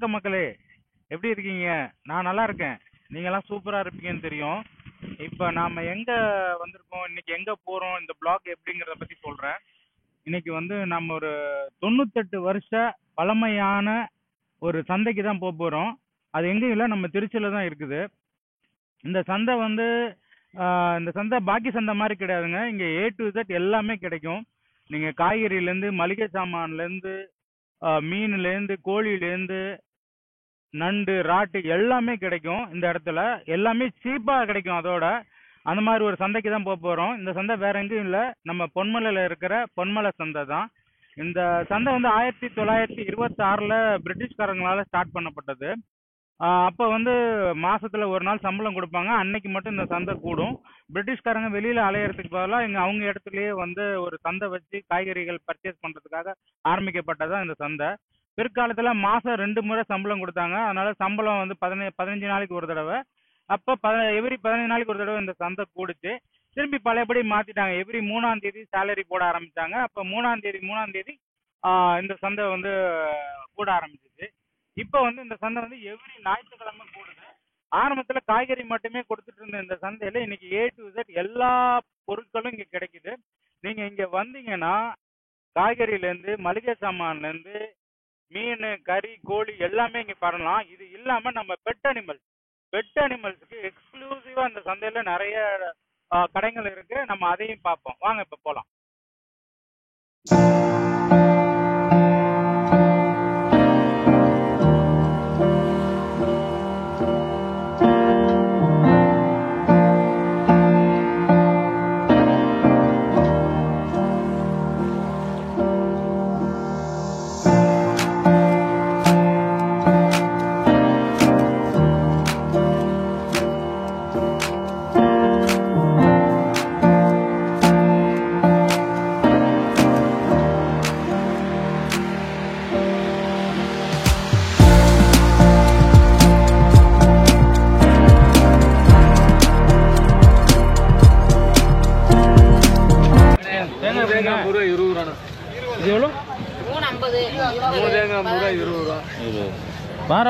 வணக்கம் மக்களே, எப்படி இருக்கீங்க? நான் நல்லா இருக்கேன். நீங்கெல்லாம் சூப்பரா இருப்பீங்கன்னு தெரியும். இப்ப நாம எங்க வந்திருக்கோம், இன்னைக்கு எங்க போறோம், இந்த பிளாக் எப்படிங்கிறத பத்தி சொல்றேன். இன்னைக்கு வந்து நம்ம ஒரு 98 வருஷ பழமையான ஒரு சந்தைக்கு தான் போறோம். அது எங்கேயும் இல்லை, நம்ம திருச்சியில தான் இருக்குது. இந்த சந்தை வந்து இந்த சந்தை பாக்கி சந்தை மாதிரி கிடையாதுங்க. இங்க A to Z எல்லாமே கிடைக்கும். நீங்க காய்கறிலேருந்து மளிகை சாமான்லேருந்து மீன்லேருந்து கோழிலேருந்து நண்டு ராட்டு எல்லாமே கிடைக்கும். இந்த இடத்துல எல்லாமே சீப்பா கிடைக்கும். அதோட அந்த மாதிரி ஒரு சந்தைக்கு தான் போறோம். இந்த சந்தை வேற எங்கேயும் இல்லை, நம்ம பொன்மலையில இருக்கிற பொன்மலை சந்தை தான். இந்த சந்தை வந்து 1926ல பிரிட்டிஷ்காரங்களால ஸ்டார்ட் பண்ணப்பட்டது. அப்ப வந்து மாசத்துல ஒரு நாள் சம்பளம் கொடுப்பாங்க. அன்னைக்கு மட்டும் இந்த சந்தை கூடும். பிரிட்டிஷ்காரங்க வெளியில அலையறதுக்கு பதிலாக அவங்க இடத்துலயே வந்து ஒரு சந்தை வச்சு காய்கறிகள் பர்ச்சேஸ் பண்றதுக்காக ஆரம்பிக்கப்பட்டதான் இந்த சந்தை. பிற்காலத்துல மாசம் 2 முறை சம்பளம் கொடுத்தாங்க. அதனால சம்பளம் வந்து 15 நாளைக்கு ஒரு தடவை. அப்ப எவ்ரி 15 நாளைக்கு ஒரு தடவை இந்த சந்தை கூடுச்சு. திரும்பி பழையபடி மாத்திட்டாங்க. எவ்ரி 3ஆம் தேதி சேலரி போட ஆரம்பிச்சாங்க. அப்ப 3ஆம் தேதி இந்த சந்தை வந்து கூட ஆரம்பிச்சிச்சு. இப்ப வந்து இந்த சந்தை வந்து எவ்ரி ஞாயிற்றுக்கிழமை கூடுது. ஆரம்பத்துல காய்கறி மட்டுமே கொடுத்துட்டு இருந்த இந்த சந்தையில இன்னைக்கு A to Z எல்லா பொருட்களும் இங்க கிடைக்குது. நீங்க இங்க வந்தீங்கன்னா காய்கறில இருந்து மளிகை சாமான்ல இருந்து மீன் கறி கோழி எல்லாமே இங்க பண்ணலாம். இது இல்லாம நம்ம பெட் அனிமல்ஸுக்கு எக்ஸ்க்ளூசிவா இந்த சந்தையில நிறைய கடைகள் இருக்கு. நம்ம அதையும் பார்ப்போம். வாங்க இப்ப போலாம்.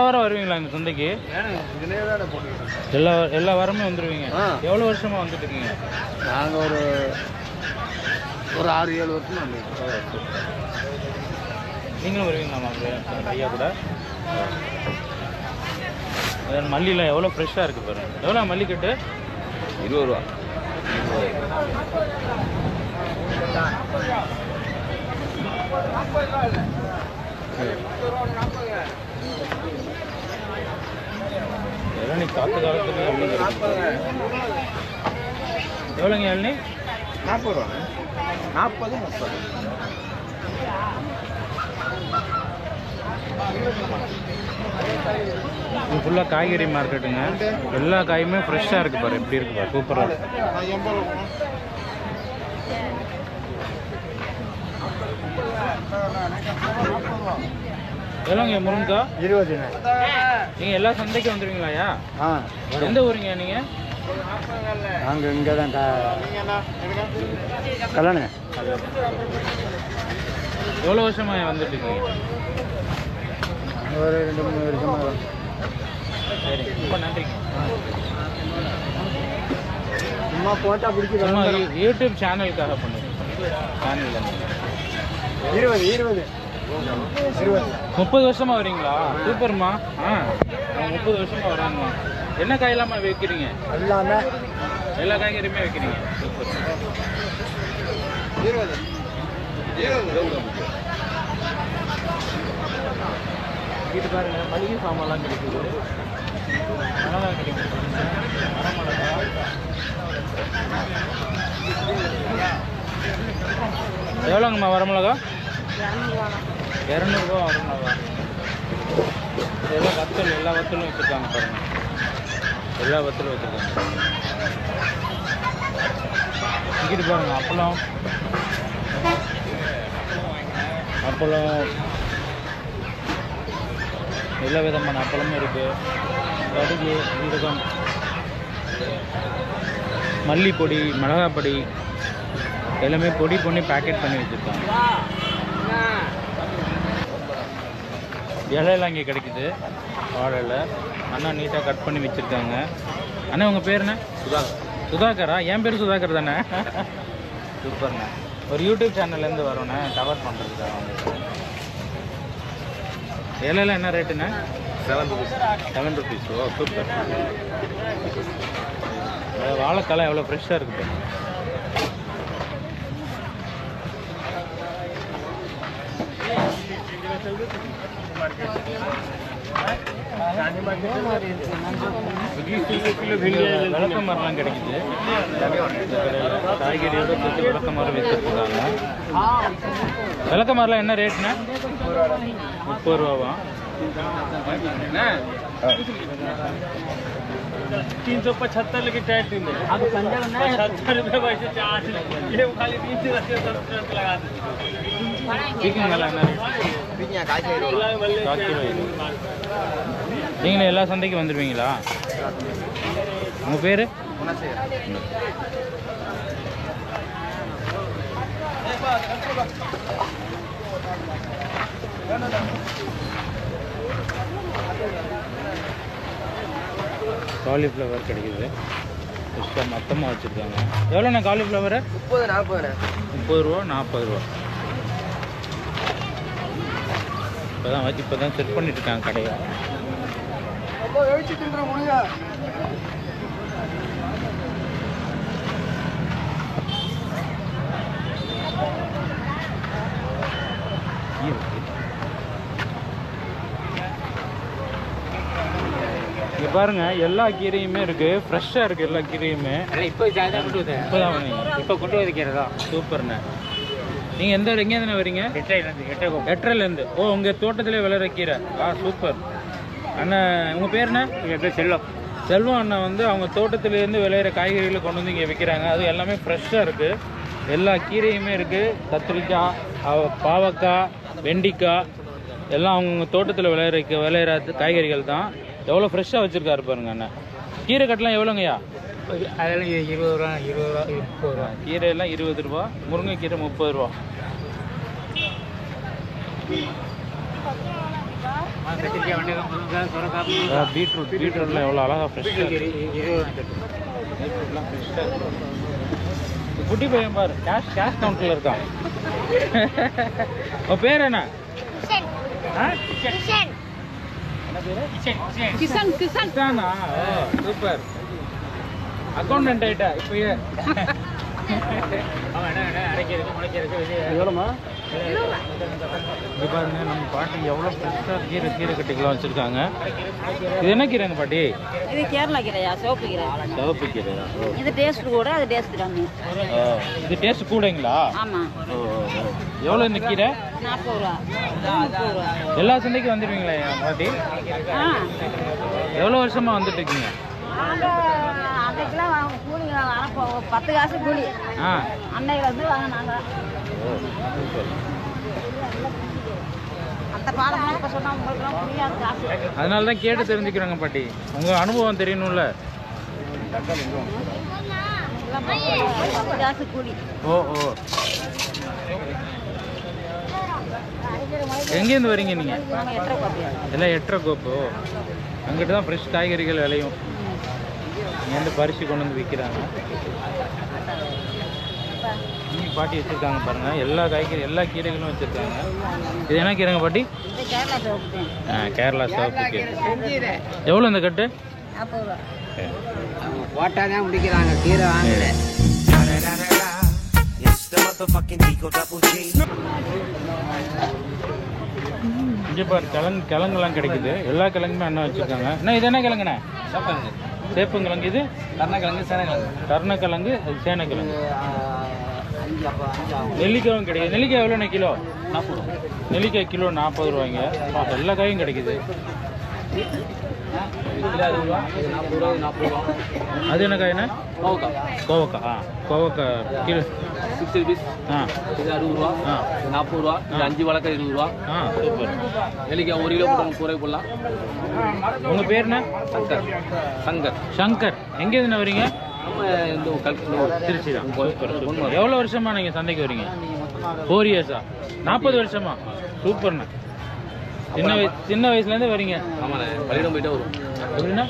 வாரம் வருவீங்களா இந்த சந்தைக்கு? எல்லா வாரமே வந்துருவீங்க. எவ்வளோ வருஷமா வந்துட்டு இருக்கீங்க? நாங்கள் ஒரு 6-7 வருஷமா வந்துருக்கோம். நீங்களும் வருவீங்களா ஐயா கூட? மல்லியில் எவ்வளோ ஃப்ரெஷ்ஷாக இருக்குது பாருங்க. எவ்வளோ மல்லிக்கட்டு? 20 ரூபா. இளநீ காற்று காலத்துல எவ்வளோங்க இளநீ? 40 ரூபா. 40, 30. இது ஃபுல்லாக காய்கறி மார்க்கெட்டுங்க. எல்லா காயுமே ஃப்ரெஷ்ஷாக இருக்குது பாரு. எப்படி இருக்கு பாரு, சூப்பராக இருக்கு. எவ்வளோங்க முருங்கக்காய்? 20. நீங்கள் எல்லா சந்தைக்கும் வந்துடுவீங்களாயா? எந்த ஊருங்க நீங்கள்? நாங்கள் இங்கே தான் கல்யாணம். எவ்வளோ வருஷமாக வந்துட்டு இருக்கீங்க? ஒரு 2-3 வருஷமாக. சரி, ரொம்ப நன்றிங்க. சும்மா போட்டா பிடிச்சி யூடியூப் சேனலுக்காக பண்ணுங்க. சேனலில் 20. 30 வருஷமா வரீங்களா? சூப்பர்மா. 30 வருஷமா வராங்கம்மா. என்ன காயெல்லாமா வைக்கிறீங்க? எல்லாமே எல்லா காய்கறியுமே வைக்கிறீங்க. சூப்பர். 20. இது பாருங்க, மளிகை சாமான்லாம் கிடைக்குது. மிளகா கிடைக்குது. வரமிளகா. எவ்வளோங்கம்மா வரமிளகா? 200 ரூபா வரமிளகா. எல்லாம் வத்தல், எல்லா வத்தலும் வச்சுருக்காங்க பாருங்க. எல்லா வத்தலும் வச்சுருக்காங்க. இங்கிட்டு பாருங்க, அப்பளம் எல்லா விதமான அப்பளமும் இருக்குது. கடுகு, சீரகம், மல்லிப்பொடி, மிளகாப்பொடி எல்லாமே பொடி பண்ணி பேக்கெட் பண்ணி வச்சுருக்காங்க. இலையெல்லாம் இங்கே கிடைக்குது. வாழை இலை அண்ணா நீட்டாக கட் பண்ணி வச்சுருக்காங்க. அண்ணா உங்கள் பேர் என்ன? சுதாகரா? என் பேர் சுதாகர் தானே? சூப்பர்ண்ணே. ஒரு யூடியூப் சேனல்லேருந்து வரோண்ணே, கவர் பண்ணுறதுக்காக வந்து. இலையெல்லாம் என்ன ரேட்டுண்ணே? 7 rupees. ஓ சூப்பர். வாழைக்காலம் எவ்வளோ ஃப்ரெஷ்ஷாக இருக்குது. விளக்க மரம்லாம் கிடைக்குது. காய்கறியோட சேர்த்து விளக்க மரம் வச்சுருக்காங்க. விளக்க மரம்லாம் என்ன ரேட்னா? 30 ரூபாவா? 375 की टाइट दी है। अब 75 रुपये वैसे चार्ज ये खाली 370 लगा दे। பீக்கங்கெல்லாம் என்ன ரேட்? நீங்களே எல்லா சந்தைக்கும் வந்துடுவீங்களா? உங்கள் பேர்? காலிஃப்ளவர் கிடைக்குது. ஃப்ரெஷ்ஷாக மொத்தமாக வச்சுருக்காங்க. எவ்வளோண்ணா காலிஃப்ளவரு? 30 ரூபா 40 ரூபா. இப்போ தான் செட் பண்ணிட்டு இருக்காங்க கடையை. இங்கே பாருங்க, எல்லா கீரையுமே இருக்கு, ஃப்ரெஷ்ஷாக இருக்கு. எல்லா கீரையுமே இப்போ கொண்டு வைக்கிறதா? சூப்பர்ண்ணே. நீங்கள் எங்கேருந்து வரீங்க? எட்டரைலேருந்து. ஓ, உங்கள் தோட்டத்திலே விளையிற கீரை. சூப்பர் அண்ணா. உங்கள் பேர் என்ன? என் பேர் செல்வம். செல்வம் அண்ணா வந்து அவங்க தோட்டத்திலேருந்து விளையிற காய்கறிகளை கொண்டு வந்து இங்கே விற்கிறாங்க. அது எல்லாமே ஃப்ரெஷ்ஷாக இருக்குது. எல்லா கீரையுமே இருக்குது. கத்திரிக்காய், பாவக்காய், வெண்டிக்காய் எல்லாம் அவங்கவுங்க தோட்டத்தில் விளையிற காய்கறிகள் தான். எவ்வளோ ஃப்ரெஷ்ஷாக வச்சுருக்காரு பாருங்க அண்ணா. கீரை கட்டலாம் எவ்வளோங்கய்யா? அதெல்லாம் 20 ரூபா 30 ரூபா. கீரையெல்லாம் 20 ரூபா. முருங்கைக்கீரை 30 ரூபா. பீட்ரூட்லாம் எவ்வளோ அழகாக ஃப்ரெஷ்ஷாக பீட்ரூட்லாம் ஃப்ரெஷ்ஷாக இருக்கு. குட்டி பையன் பாரு, கேஷ் கவுண்டரில் இருக்கான். உன் பேர் என்ன? கிஷானா? சூப்பர். அக்கௌண்டன்ட் ஆயிட்டா இப்பயே. எவ்வளோமா? இது பாருங்க, நம்ம பாட்டி எவ்வளோ ஃப்ரெஷ்ஷாக கீரை கட்டிக்கலாம் வச்சுருக்காங்க. இது என்ன கீரைங்க பாட்டி? இது கேரளா கீரையா? சிவப்பு கீரை. சிவப்பு கீரையா? இது டேஸ்ட் கூட, அது டேஸ்ட் கம்மி. இது டேஸ்ட் கூடங்களா? ஆமாம். எவ்வளோ இந்த கீரை? 40 ரூபா 30 ரூபா. எல்லா சந்தைக்கும் வந்துடுவீங்களா பாட்டி? எவ்வளோ வருஷமாக வந்துட்டு இருக்கீங்க? அன்னைக்கெல்லாம் கூலி 10 காசு கூலி. அன்னைக்கு வந்து வாங்க நாங்கள். அந்த பாடம்லாம் இப்போ சொன்னால் உங்களுக்குலாம் புரியாது காசு. அதனால தான் கேட்டு தெரிஞ்சுக்கிறாங்க பாட்டி. உங்கள் அனுபவம் தெரியணும்ல. 10 காசு கூலி. ஓ. எங்கேருந்து வரீங்க நீங்கள்? எல்லாம் எட்டரைக்கோப்பு. அங்கிட்டு தான் ஃப்ரெஷ் காய்கறிகள் விளையும். இங்கேருந்து பறித்து கொண்டு வந்து விற்கிறாங்க. பாட்டி வச்சுருக்காங்க பாருங்கள். எல்லா கீரைகளும் வச்சுருக்காங்க. இது என்ன கீரைங்க பாட்டி? கேரளா சிவப்பு கீரை. எவ்வளோ இந்த கட்டு? 40 ரூபா. ஓட்டா தான் முடிக்கிறாங்க கீரை வாங்கல. இங்கே பாரு, கிழங்குலாம் கிடைக்குது. எல்லா கிழங்குமே அண்ணா வச்சுருக்காங்க. அண்ணா இது என்ன கிழங்குண்ணே? சேப்பங்கிழங்கு. இது கருணக்கிழங்கு, அது சேனக்கிழங்கு. நெல்லிக்காயும் கிடைக்குது. நெல்லிக்காய் எவ்வளோண்ணே கிலோ? 40 ரூபா. நெல்லிக்காய் கிலோ 40 ரூபாய்ங்க. எல்லா காயும் கிடைக்குது. அது என்ன காய்ண்ணே? கோவக்காய். கோவக்காய் கிலோ 60 rupees. இது 60 ரூபா. 40 ரூபா. இது 5 வழக்கம் 20 ரூபா. சூப்பர். நெல்லிக்காய் 1 கிலோ போட்டு 30 ரூபாய் போடலாம். உங்கள் பேர் என்ன? சங்கர். எங்கேருந்து வரீங்க? திருச்சி தான். சூப்பர். எவ்வளோ வருஷமா நீங்கள் சந்தைக்கு வரீங்க? 4 இயர்ஸா? 40 வருஷமா? சூப்பர்ண்ணே. சின்ன வயசுலேருந்து வரீங்க? ஆமாண்ணே, பள்ளியிடம் போயிட்டே வரும். எப்படின்னா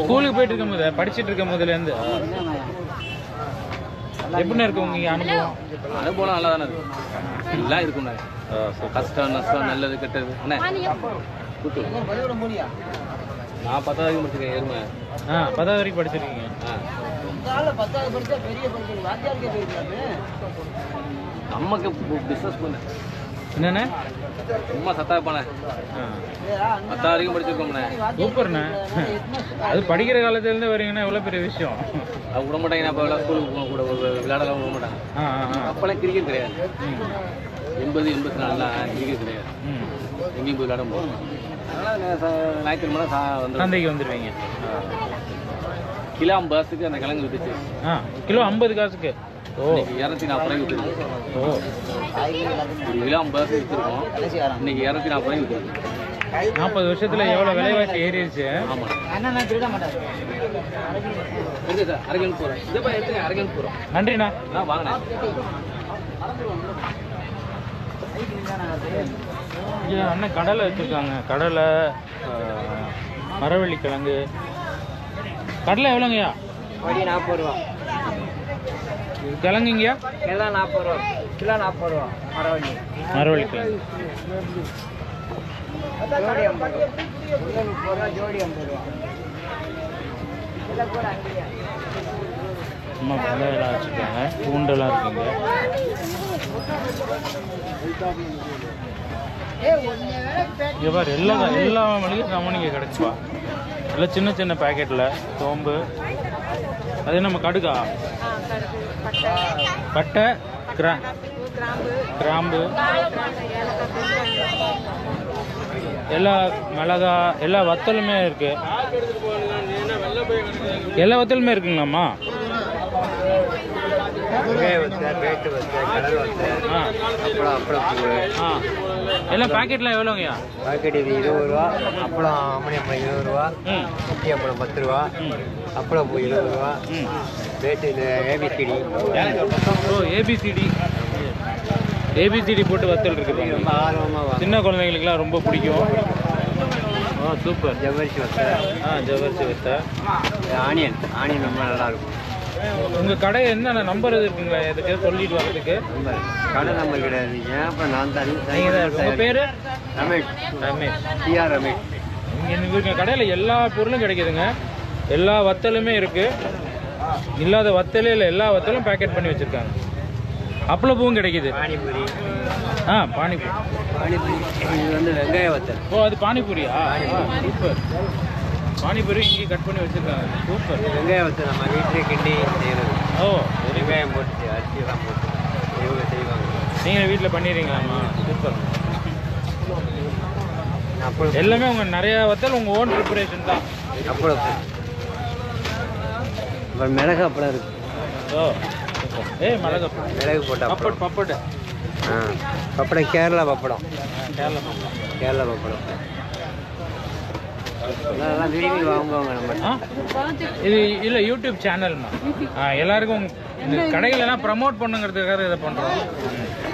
ஸ்கூலுக்கு போயிட்டு இருக்கும் போது, படிச்சுட்டு இருக்கும் போதுலேருந்து எப்படின்னா இருக்கும் உங்க அனுபவம்? அனுபவம் நல்லா தானே இருக்கும், எல்லாம் இருக்கும்ண்ணே. கஷ்டம் நஷ்டம் நல்லது கெட்டது. அண்ணே நான் 10வது வரைக்கும் படிச்சிருக்கேன். எருமை 10வது வரைக்கும் படிச்சிருக்கீங்க? நமக்கு பிஸ்னஸ் பண்ண என்னண்ணே சும்மா சத்தா இருப்பானே. 10வது வரைக்கும் படிச்சிருக்கோம்ண்ணே. சூப்பர்ண்ணே. அது படிக்கிற காலத்துலேருந்து வரீங்கன்னா எவ்வளோ பெரிய விஷயம். அது விட மாட்டாங்க. அப்போ எல்லாம் ஸ்கூலுக்கு போக கூட விளையாடலாம் விட மாட்டாங்க. அப்போல்லாம் கிரிக்கெட் கிடையாது. 80-84 கிரிக்கெட் கிடையாது. எங்கேயும் போய் விளையாட முடியும். அதனால் ஞாயிற்றுக்கிழமை வந்து சந்தைக்கு வந்துடுவீங்க. கிலோ 50 காசுக்கு அந்த கிழங்கு வித்துச்சு. கிலோ 50 காசுக்கு? ஓ, 240 ரூபாய்க்கு வித்துருக்கு. ஓ, ஒரு கிலோ 50 காசு வித்துருக்கோம். இன்னைக்கு 240 ரூபாய்க்கு வித்துருக்கு. 40 வருஷத்துல எவ்வளோ விலைவாசி ஏறிடுச்சு. ஆமாம். சார் அரைக்கணும் போகிறேன். இதப்பா எடுத்துங்க, அரைக்கணும் போகிறோம். நன்றிண்ணா. வாங்கினேன். அண்ணன் கடலை வச்சுருக்காங்க. கடலை, மரவள்ளி கிழங்கு. கடலை எவ்வளோங்கய்யா? 40 ரூபா. கிழங்குங்கய்யா? எல்லாம் 40 ரூபா. கிலோ 40 ரூபா. மரவள்ளி கிழங்கு ஜோடி 50 ரூபா. 30 ரூபா ஜோடி 50 ரூபா. அம்மா வெங்காயம்லாம் வச்சுருக்காங்க. பூண்டெல்லாம் இருக்குங்க. இங்கே பாரு, எல்லா மளிகை சாமானும் இங்கே கிடைக்குப்பா. எல்லாம் சின்ன சின்ன பேக்கெட்டில். சோம்பு, அது நம்ம கடுகா, பட்டை, கிராம்பு, எல்லா மிளகா, எல்லா வத்தலுமே இருக்கு. எல்லா வத்தலுமே இருக்குங்களாம்மா? எல்லாம் பாக்கெட்லாம் எவ்வளோங்கய்யா? பாக்கெட் இது 20 ரூபா. அப்பளம் அம்மனியம் 20 ரூபா. குட்டி அப்பளம் 10 ரூபா. அப்பளம் 20 ரூபா. ரேட்டு இது ஏபிசிடி. ஓ, ஏபிசிடி போட்டு வத்தல் இருக்கு. ரொம்ப ஆர்வமாக சின்ன குழந்தைங்களுக்குலாம் ரொம்ப பிடிக்கும். ஓ, சூப்பர். ஜவ்வரிசி வத்த. ஜவ்வரிசி வத்த. ஆனியன் ரொம்ப நல்லாயிருக்கும். உங்கள் கடை என்னென்ன நம்பர் எது இருக்குங்களா? எதுக்கு சொல்லிட்டு வர்றதுக்கு? கடை நம்பர் கிடையாது. ஏன் அப்புறம் நான் தான். நீங்கள் தான். உங்கள் பேர்? ரமேஷ். டிஆர் ரமேஷ். இங்கே கடையில் எல்லா பொருளும் கிடைக்குதுங்க. எல்லா வத்தலுமே இருக்குது. இல்லாத வத்தலே இல்லை, எல்லா வத்தலும் பேக்கெட் பண்ணி வச்சுருக்காங்க. அப்பளப்பூவும் கிடைக்குது. பானிபூரி. பானிபூரி. இது வந்து வெங்காய வத்தல். ஓ, அது பானிபூரியா? சூப்பர். பானிபூரி இங்கே கட் பண்ணி வச்சுருக்காங்க. சூப்பர். வெங்காய வத்தல் நம்ம வீட்டிலே கிண்டி செய்கிறது. ஓ, வெங்காயம் போட்டு அரிசியெல்லாம் போட்டு இவங்க செய்வாங்க. நீங்கள் வீட்டில் பண்ணிடுறீங்களாம்மா? சூப்பர். அப்புறம் எல்லாமே உங்கள் நிறையா வத்தல் உங்கள் ஓன் ப்ரிப்பரேஷன் தான். அப்புறம் அப்புறம் மிளகு அப்பளம் இருக்குது. ஓ, சூப்பர். மிளகு போட்ட பப்படு. பப்படம் கேரளா பப்படம். கேரளா பப்படம். அதெல்லாம் விரும்பி வாங்குவாங்க நம்ம. இது இல்லை, யூடியூப் சேனல்மா. எல்லாருக்கும் இந்த கடைகளெல்லாம் ப்ரமோட் பண்ணுங்கிறதுக்காக இதை பண்ணுறோம்.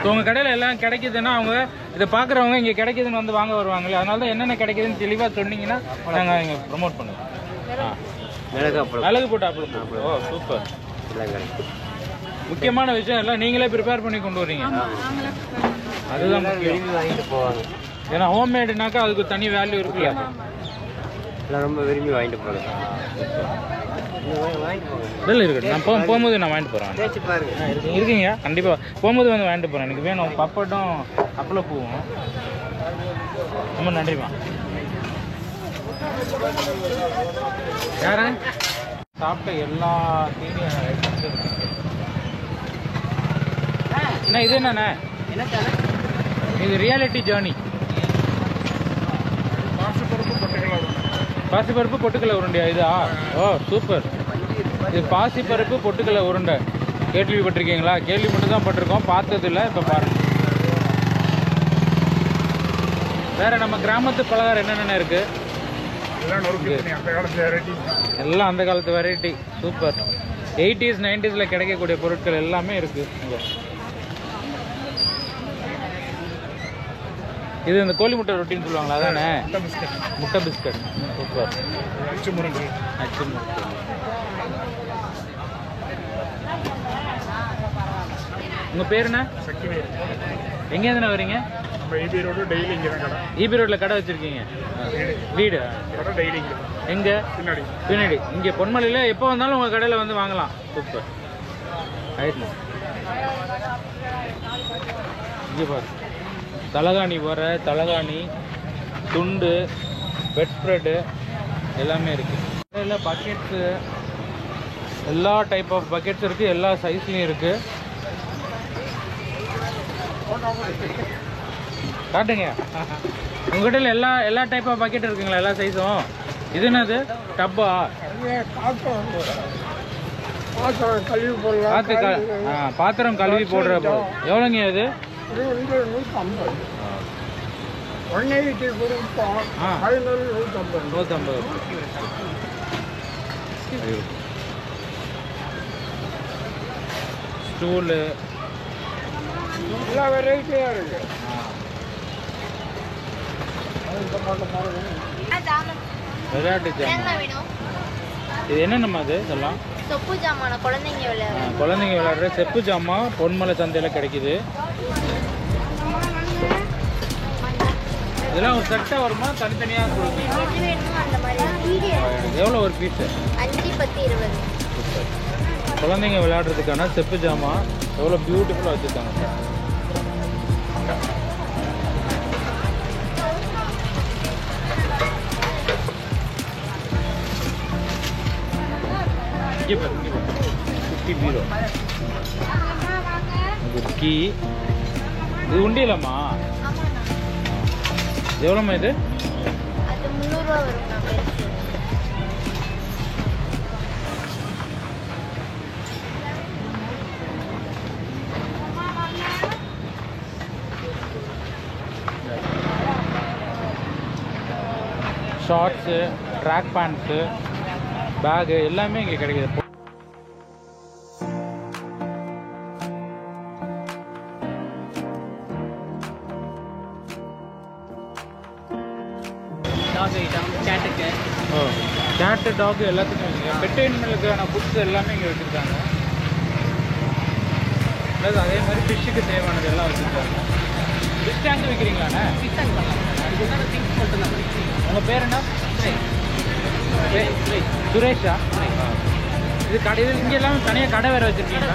ஸோ உங்கள் கடையில் எல்லாம் கிடைக்குதுன்னா அவங்க இதை பார்க்குறவங்க இங்கே கிடைக்குதுன்னு வந்து வாங்க வருவாங்களே. அதனால தான் என்னென்ன கிடைக்குதுன்னு தெளிவாக சொன்னீங்கன்னா நாங்கள் இங்கே ப்ரமோட் பண்ணுவோம். மிளகு போட்டு அப்பளம். ஓ, சூப்பர். முக்கியமான விஷயம் எல்லாம் நீங்களே ப்ரிப்பேர் பண்ணி கொண்டு வரீங்க. அதுதான் விரும்பி வாங்கிட்டு போவாங்க. ஏன்னா ஹோம்மேடுனாக்கா அதுக்கு தனி வேல்யூ இருக்குல்ல. எல்லாம் ரொம்ப விரும்பி வாங்கிட்டு போகிறேன். இல்லை இருக்கட்டும், நான் போகும்போது நான் வாங்கிட்டு போகிறேன். இருக்குங்க, கண்டிப்பாக போகும்போது வந்து வாங்கிட்டு போகிறேன். எனக்கு வேணும் பப்பட்டும் அப்பளப்பூவும். ரொம்ப நன்றிமா. யாரு சாப்பிட்ட எல்லா தீனியும் என்ன இது? என்னண்ணே இது? Reality journey. பாசிப்பருப்பு பொட்டுக்கலை உருண்டையா இதா? ஓ, சூப்பர். இது பாசிப்பருப்பு பொட்டுக்கலை உருண்டை கேள்விப்பட்டிருக்கீங்களா? கேள்விப்பட்டு தான் பட்டிருக்கோம், பார்த்ததில்ல. இப்போ பாருங்க. வேற நம்ம கிராமத்து பலகாரம் என்னென்ன இருக்கு? எல்லாம் அந்த காலத்து வெரைட்டி. சூப்பர். 80s 90s கிடைக்கக்கூடிய பொருட்கள் எல்லாமே இருக்கு இங்கே. இது இந்த கோழி முட்டை ரொட்டின்னு சொல்லுவாங்களா அதானே? முட்டை பிஸ்கட். சூப்பர். உங்கள் பேர் என்ன? எங்கேருந்து வரீங்க? ஈபி ரோட்டில் கடை வச்சுருக்கீங்க. வீடு எங்கே? பின்னாடி. இங்கே பொன்மலையில் எப்போ வந்தாலும் உங்கள் கடையில் வந்து வாங்கலாம். சூப்பர். ஆயிடுச்சு. இங்கே பாரு, தலகாணி தலகாணி, துண்டு, பெட் ஸ்ப்ரெட்டு எல்லாமே இருக்குது. இதில் பக்கெட்ஸு, எல்லா டைப் ஆஃப் பக்கெட்ஸ் இருக்குது, எல்லா சைஸ்லேயும் இருக்குது. காட்டுங்க. உங்கள்கிட்ட எல்லா டைப் ஆஃப் பக்கெட் இருக்குங்களா? எல்லா சைஸும். இது என்னது? டப்பா? பாத்திரம் கழுவி போடுற. எவ்வளோங்க இது? 150. ஸ்டூலு எல்லா வெரைட்டியாக இருக்கு. விளையாட்டு ஜாமான். இது என்னென்னமா? அது இதெல்லாம் சொப்பு ஜாமான குழந்தைங்க விளையாடுற செப்பு ஜாமான் பொன்மலை சந்தையில் கிடைக்குது. இதெல்லாம் ஒரு செட்டாக வருமா? தனித்தனியாக எவ்வளோ ஒரு பீஸு? 5, 10, 20. குழந்தைங்க விளையாடுறதுக்கான செப்பு ஜாமான் எவ்வளோ பியூட்டிஃபுல்லாக வச்சுருக்காங்க. பீரோ கீ. இது உண்டியலம்மா? எவ்வளோம்மா இது? அது 300 ரூபா வரும். ஷார்ட்ஸு, ட்ராக் பேண்ட்ஸு, பேகு எல்லாமே இங்கே கிடைக்குது. கேட்டு, டாக் எல்லாத்துக்கும் வச்சுருக்காங்க. பெட் அனிமலுக்கான ஃபுட்ஸ் எல்லாமே இங்கே வச்சுருக்காங்க. ப்ளஸ் அதே மாதிரி ஃபிஷ்ஷுக்கு தேவையானது எல்லாம் வச்சுருக்காங்க. ஃபிஷ் டேங்க் விற்கிறீங்களாண்ணே? உங்கள் பேர் என்ன? சுரேஷா? இது கடை, இது இங்கே எல்லாமே தனியாக கடை வேறு வச்சுருக்கீங்களா?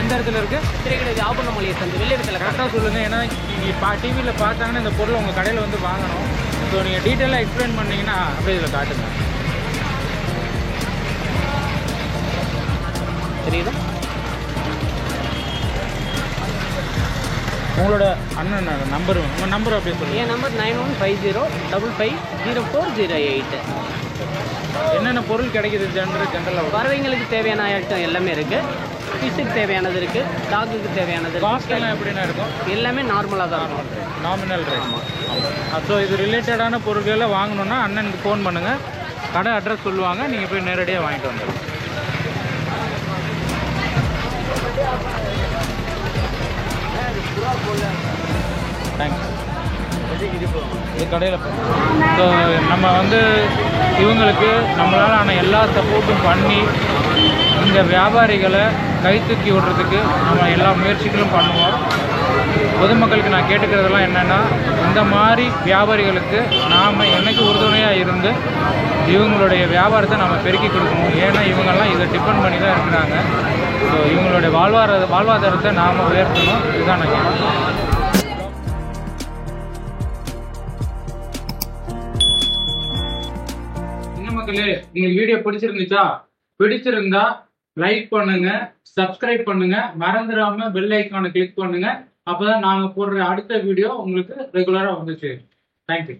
எந்த இடத்துல இருக்குது? ஆபரணமலையை சந்தை வெள்ளிடத்தில். கரெக்டாக சொல்லுங்கள். ஏன்னா நீங்கள் டிவியில் பார்த்தாங்கன்னா இந்த பொருளை உங்கள் கடையில் வந்து வாங்கணும். ஸோ நீங்கள் டீட்டெயிலாக எக்ஸ்பிளைன் பண்ணிங்கன்னா அப்படியே இதில் காட்டுங்க. தெரியுதா? உங்களோட அண்ணன் நம்பர், உங்கள் நம்பர் அப்படியே சொல்லுங்கள். என் நம்பர் 9150555408. என்னென்ன பொருள் கிடைக்குது? ஜென்ரலாக பறவைங்களுக்கு தேவையான ஐட்டம் எல்லாமே இருக்குது. ஃபிஷ்ஷுக்கு தேவையானது இருக்குது, டாகுக்கு தேவையானது இருக்குது. காஸ்ட் எல்லாம் எப்படின்னா இருக்கும்? எல்லாமே நார்மலாக தான் இருக்கும். Nominal rate. ஸோ இது ரிலேட்டடான பொருட்களை வாங்கணுன்னா அண்ணனுக்கு ஃபோன் பண்ணுங்கள். கடை அட்ரஸ் சொல்லுவாங்க, நீங்கள் போய் நேரடியாக வாங்கிட்டு வந்துடுங்க. தேங்க்ஸ். இது கடையில் ஸோ நம்ம வந்து இவங்களுக்கு நம்மளால் ஆன எல்லா சப்போர்ட்டும் பண்ணி இந்த வியாபாரிகளை கை தூக்கி விடுறதுக்கு நம்ம எல்லா முயற்சிகளும் பண்ணுவோம். பொதுமக்களுக்கு நான் கேட்டுக்கிறதெல்லாம் என்னென்னா, இந்த மாதிரி வியாபாரிகளுக்கு நாம் என்னைக்கு உறுதுணையாக இருந்து இவங்களுடைய வியாபாரத்தை நம்ம பெருக்கி கொடுக்கணும். ஏன்னா இவங்கெல்லாம் இதை டிபெண்ட் பண்ணி தான் இருக்கிறாங்க. ஸோ இவங்களுடைய வாழ்வாதாரத்தை நாம் உயர்த்தணும். இதுதான் நான் கேட்குறேன். மக்களே, உங்களுக்கு வீடியோ பிடிச்சிருந்தா லைக் பண்ணுங்க, சப்ஸ்கிரைப் பண்ணுங்க, மறந்துடாம பெல் ஐக்கானை கிளிக் பண்ணுங்க. அப்பதான் நாங்க போடுற அடுத்த வீடியோ உங்களுக்கு ரெகுலரா வந்துச்சு. தேங்க்யூ.